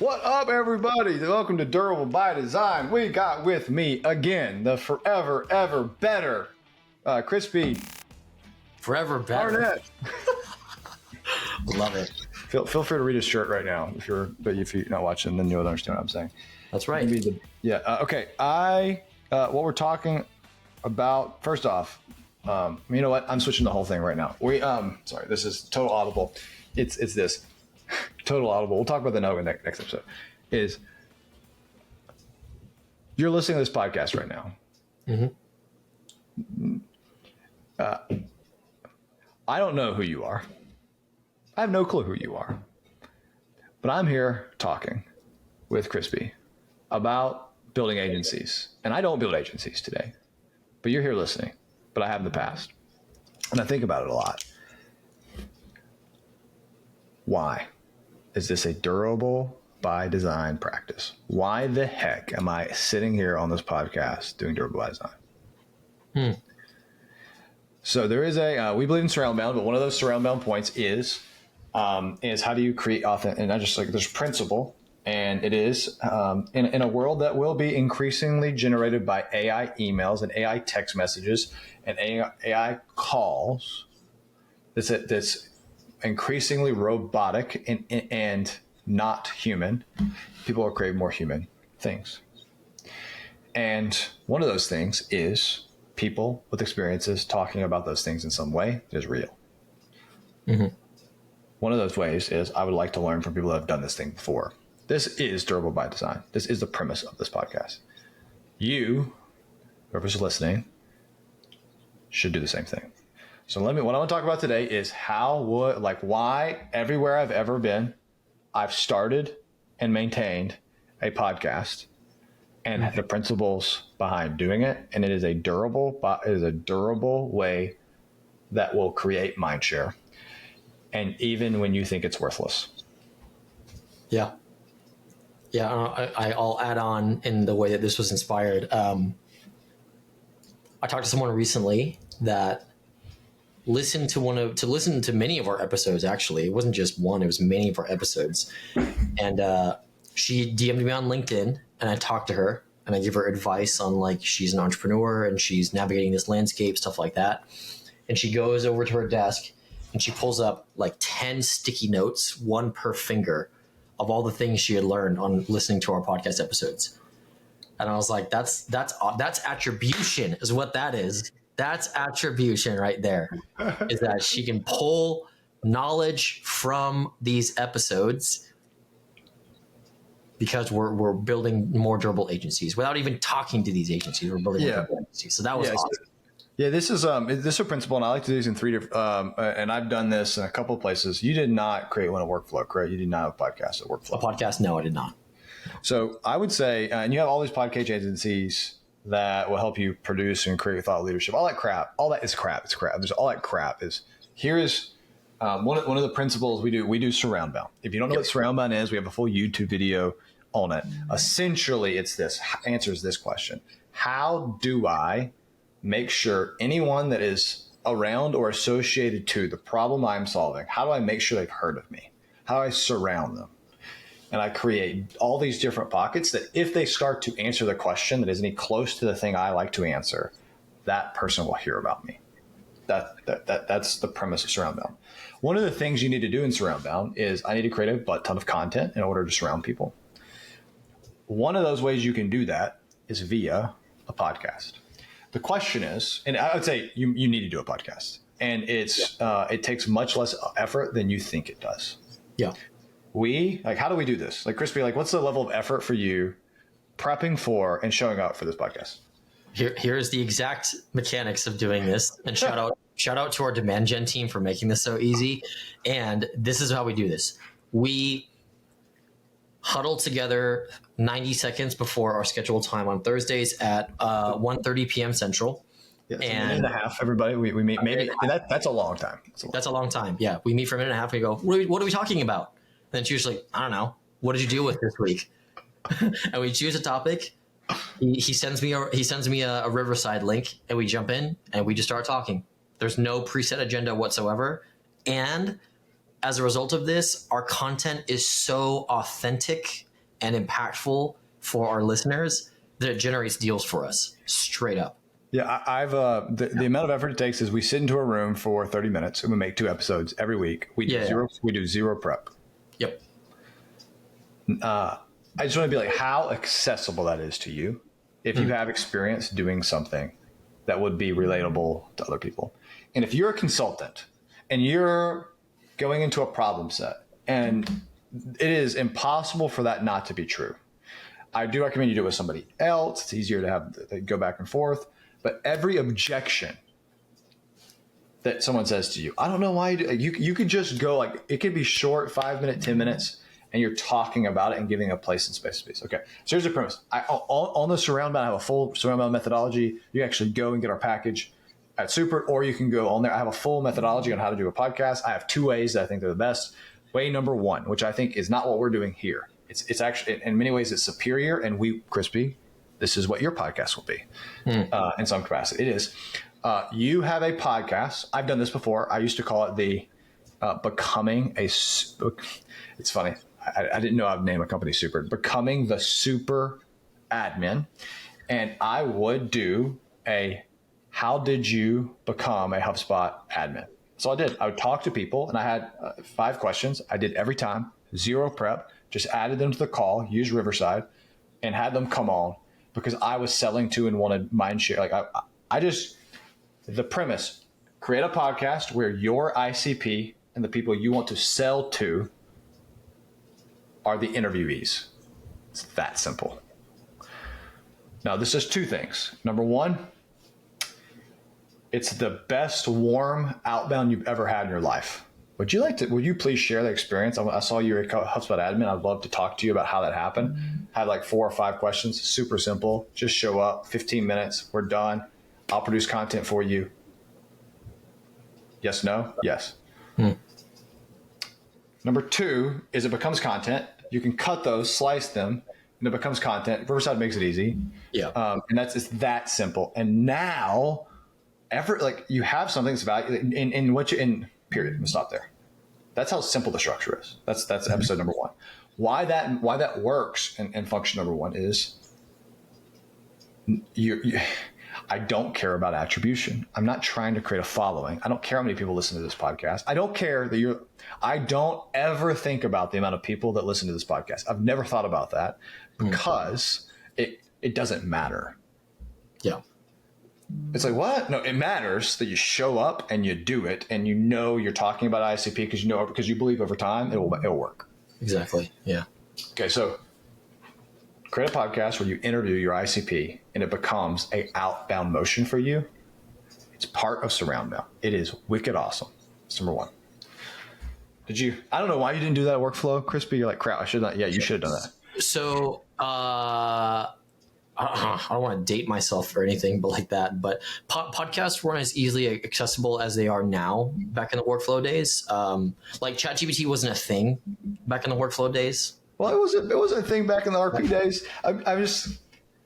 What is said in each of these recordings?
What up, everybody? Welcome to Durable by Design. We got with me again the forever, ever better Crispy. Forever better. Barnett. Love it. Feel free to read his shirt right now. If you're not watching, then you'll understand what I'm saying. That's right. Okay. What we're talking about, first off, you know what? I'm switching the whole thing right now. Sorry, this is total audible. It's this. Total audible. We'll talk about the note in the next episode. Is you're listening to this podcast right now. Mm-hmm. I don't know who you are. I have no clue who you are. But I'm here talking with Crispy about building agencies. And I don't build agencies today. But you're here listening. But I have in the past. And I think about it a lot. Why is this a durable by design practice? Why the heck am I sitting here on this podcast doing durable by design? So there is we believe in surround bound, but one of those surround bound points is how do you create authentic, and not just like there's principle, and it is in a world that will be increasingly generated by AI emails and AI text messages and AI calls. That's increasingly robotic and not human. People are craving more human things. And one of those things is people with experiences talking about those things in some way that is real. Mm-hmm. One of those ways is I would like to learn from people that have done this thing before. This is durable by design. This is the premise of this podcast. You, whoever's listening, should do the same thing. So what I want to talk about today is why everywhere I've ever been, I've started and maintained a podcast and the principles behind doing it. And it is a durable way that will create mind share. And even when you think it's worthless. Yeah. Yeah. I'll add on in the way that this was inspired. I talked to someone recently that listened to many of our episodes. Actually, it wasn't just one; it was many of our episodes. And she DM'd me on LinkedIn, and I talked to her, and I give her advice on she's an entrepreneur and she's navigating this landscape, stuff like that. And she goes over to her desk and she pulls up 10 sticky notes, one per finger, of all the things she had learned on listening to our podcast episodes. And I was like, that's attribution, is what that is. That's attribution right there, is that she can pull knowledge from these episodes because we're building more durable agencies without even talking to these agencies. We're building more durable agencies. So that was awesome. Yeah, this is a principle, and I like to do these in three different, and I've done this in a couple of places. You did not create one at Workflow, correct? You did not have a podcast at Workflow. A podcast? No, I did not. So I would say, and you have all these podcast agencies that will help you produce and create thought leadership. All that crap. All that is crap. It's crap. There's all that crap is. Here's one of the principles we do. We do surround bound. If you don't know what surround bound is, we have a full YouTube video on it. Essentially, it's this answers this question: how do I make sure anyone that is around or associated to the problem I'm solving, how do I make sure they've heard of me? How do I surround them? And I create all these different pockets that if they start to answer the question that is any close to the thing I like to answer, that person will hear about me. That's the premise of surround bound. One of the things you need to do in surround bound is I need to create a butt ton of content in order to surround people. One of those ways you can do that is via a podcast. The question is, and I would say you need to do a podcast, and it takes much less effort than you think it does. Yeah. How do we do this? Crispy, what's the level of effort for you prepping for and showing up for this podcast? Here's the exact mechanics of doing this. And shout out to our demand gen team for making this so easy. And this is how we do this. We huddle together 90 seconds before our scheduled time on Thursdays at 1:30 p.m. Central. Yeah, and a minute and a half, everybody. We meet maybe that's a long time. That's a long time. Yeah. We meet for a minute and a half and we go, what are we talking about? And it's usually, I don't know, what did you deal with this week? And we choose a topic. He sends me a Riverside link, and we jump in and we just start talking. There's no preset agenda whatsoever. And as a result of this, our content is so authentic and impactful for our listeners that it generates deals for us straight up. Yeah, I've the amount of effort it takes is we sit into a room for 30 minutes and we make 2 episodes every week. We do zero prep. Yep. I just want to be like, how accessible that is to you if you have experience doing something that would be relatable to other people. And if you're a consultant and you're going into a problem set and it is impossible for that not to be true, I do recommend you do it with somebody else. It's easier to have go back and forth. But every objection that someone says to you, I don't know why you could just go like, it could be short, 5 minutes, 10 minutes, and you're talking about it and giving a place and space. Okay. So here's the premise. On the Surround Bound, I have a full Surround Bound methodology. You actually go and get our package at Super, or you can go on there. I have a full methodology on how to do a podcast. I have 2 ways that I think they're the best. Way number 1, which I think is not what we're doing here. It's actually, in many ways, it's superior. And Crispy, this is what your podcast will be in some capacity. It is. You have a podcast. I've done this before. I used to call it the becoming a. It's funny. I didn't know I'd name a company Super. Becoming the Super Admin, and I would do a how did you become a HubSpot admin? So I did. I would talk to people, and I had 5 questions. I did every time, 0 prep. Just added them to the call, used Riverside, and had them come on because I was selling to and wanted mind share. Like I just, the premise, create a podcast where your ICP and the people you want to sell to are the interviewees. It's that simple. Now, this is 2 things. Number 1, it's the best warm outbound you've ever had in your life. Would you please share that experience? I saw you were a HubSpot admin. I'd love to talk to you about how that happened. Had like 4 or 5 questions, super simple. Just show up, 15 minutes, we're done. I'll produce content for you. Yes, no? Yes. Number 2 is it becomes content. You can cut those, slice them, and it becomes content. Riverside makes it easy. Yeah. And it's that simple. And now, you have something that's valuable in what you in. Period. I'm gonna stop there. That's how simple the structure is. That's episode number 1. Why that works and function number 1 is I don't care about attribution. I'm not trying to create a following. I don't care how many people listen to this podcast. I don't care that I don't ever think about the amount of people that listen to this podcast. I've never thought about that because it doesn't matter. Yeah. It's like, what? No, it matters that you show up and you do it and you're talking about ICP because you believe over time it'll work. Exactly. Yeah. Okay, so create a podcast where you interview your ICP and it becomes a outbound motion for you. It's part of Surround Bound. It is wicked awesome. That's number 1. I don't know why you didn't do that workflow, Crispy. You're like, crap, I should not. Yeah, you should have done that. So, I don't want to date myself or anything, but like that. But podcasts weren't as easily accessible as they are now back in the workflow days. Like ChatGPT wasn't a thing back in the workflow days. Well, it was a thing back in the RP days. I just.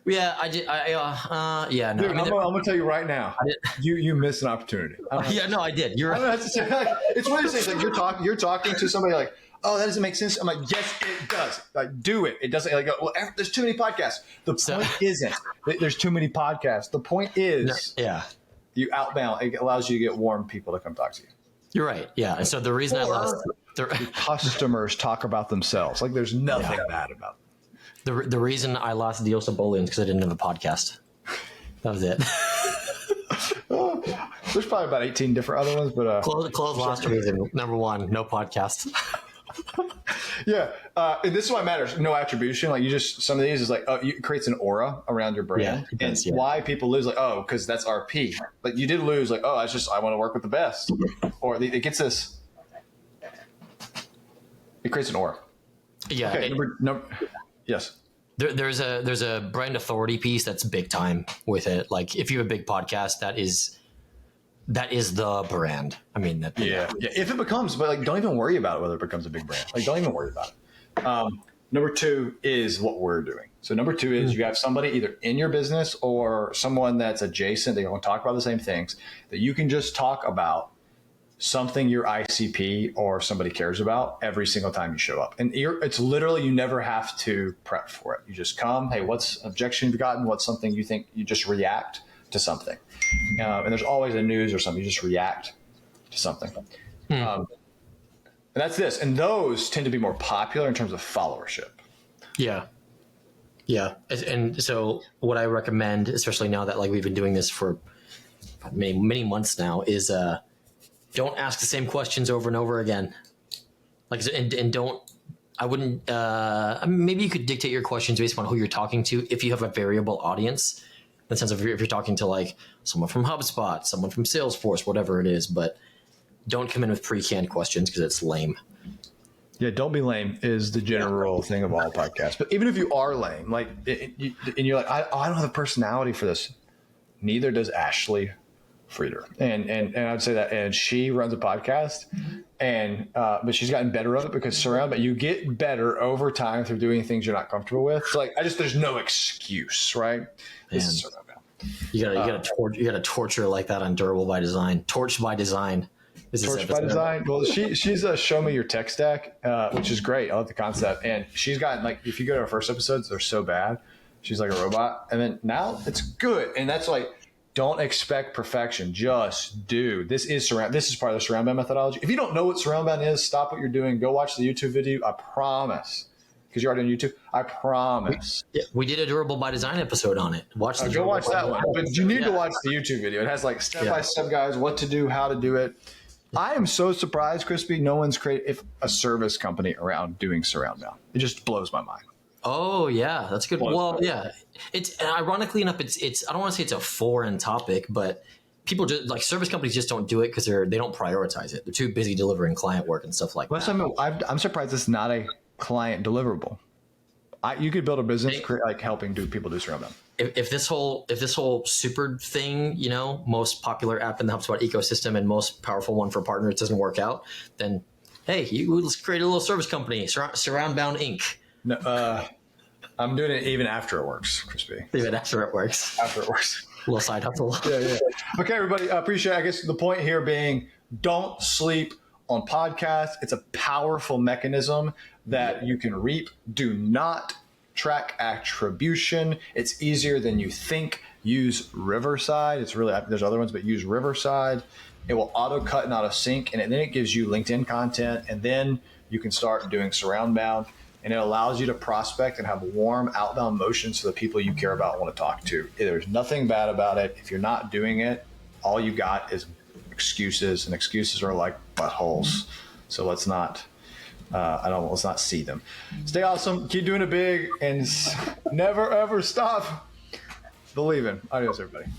Yeah, I did. Yeah, no. Dude, I'm gonna tell you right now. You missed an opportunity. Yeah, no, I did. You're right. It's one of those things like you're talking to somebody like, oh, that doesn't make sense. I'm like, yes, it does. Like, do it. It doesn't. Like, well, there's too many podcasts. The point isn't that there's too many podcasts. The point is, you outbound. It allows you to get warm people to come talk to you. You're right. Yeah. And so the reason I lost customers talk about themselves. Like, there's nothing bad about it. The reason I lost deals to Bolians because I didn't have a podcast. That was it. There's probably about 18 different other ones, but close last reason. Number 1, no podcast. Yeah. And this is why it matters. No attribution. Like some of these is like, it creates an aura around your brand. Yeah, and why people lose, like, oh, because that's RP. Like you did lose, like, oh, I want to work with the best. Or it gets this. It creates an aura. Yeah. Okay, yes. There's a brand authority piece that's big time with it. Like if you have a big podcast, that is the brand. I mean, yeah. If it becomes, but like, don't even worry about it whether it becomes a big brand. Like, don't even worry about it. Number 2 is what we're doing. So number 2 is you have somebody either in your business or someone that's adjacent. They want to talk about the same things that you can just talk about something your ICP or somebody cares about every single time you show up. And it's literally, you never have to prep for it. You just come, hey, what's an objection you've gotten? What's something you think? You just react to something. And there's always a news or something. You just react to something. And that's this. And those tend to be more popular in terms of followership. Yeah. Yeah. And so what I recommend, especially now that like we've been doing this for many, many months now, is don't ask the same questions over and over again. Like, and don't, I wouldn't, maybe you could dictate your questions based on who you're talking to. If you have a variable audience, in the sense of if you're talking to like someone from HubSpot, someone from Salesforce, whatever it is, but don't come in with pre-canned questions because it's lame. Yeah, don't be lame is the general thing of all podcasts. But even if you are lame, like, and you're like, I don't have a personality for this. Neither does Ashley Frieder. And I'd say that, and she runs a podcast, and but she's gotten better of it because but you get better over time through doing things you're not comfortable with. So like, there's no excuse, right? This is surround bound. You gotta torture like that on Durable by Design. Torch by Design. Torch by Design. Well, she's a show me your tech stack, which is great. I love the concept. And she's gotten, like, if you go to her first episodes, they're so bad. She's like a robot. And then now it's good. And that's like, don't expect perfection. Just do. This is part of the surround bound methodology. If you don't know what surround bound is, stop what you're doing. Go watch the YouTube video. I promise. Because you're already on YouTube. I promise. We did a Durable by Design episode on it. Go watch that one. But you need to watch the YouTube video. It has like step-by-step guides, what to do, how to do it. I am so surprised, Crispy, no one's created a service company around doing surround bound. It just blows my mind. Oh yeah, that's good. Well, yeah, it's ironically enough, it's I don't want to say it's a foreign topic, but people just like service companies just don't do it because they don't prioritize it. They're too busy delivering client work and stuff like that. I'm surprised it's not a client deliverable. You could build a business like helping people do surround bound. If this whole super thing, most popular app in the HubSpot ecosystem and most powerful one for partners doesn't work out, then hey, let's create a little service company, Surround Bound Inc. No, I'm doing it even after it works, Crispy. Even after it works. After it works. A little side hustle. Yeah. Okay, everybody. I appreciate it. I guess the point here being, don't sleep on podcasts. It's a powerful mechanism that you can reap. Do not track attribution. It's easier than you think. Use Riverside. It's really, there's other ones, but use Riverside. It will auto cut and auto sync, and then it gives you LinkedIn content, and then you can start doing surround bound, and it allows you to prospect and have warm outbound motions to the people you care about and want to talk to. There's nothing bad about it. If you're not doing it, all you got is excuses, and excuses are like buttholes. So let's not see them. Stay awesome. Keep doing it big, and never ever stop believing. Adios, everybody.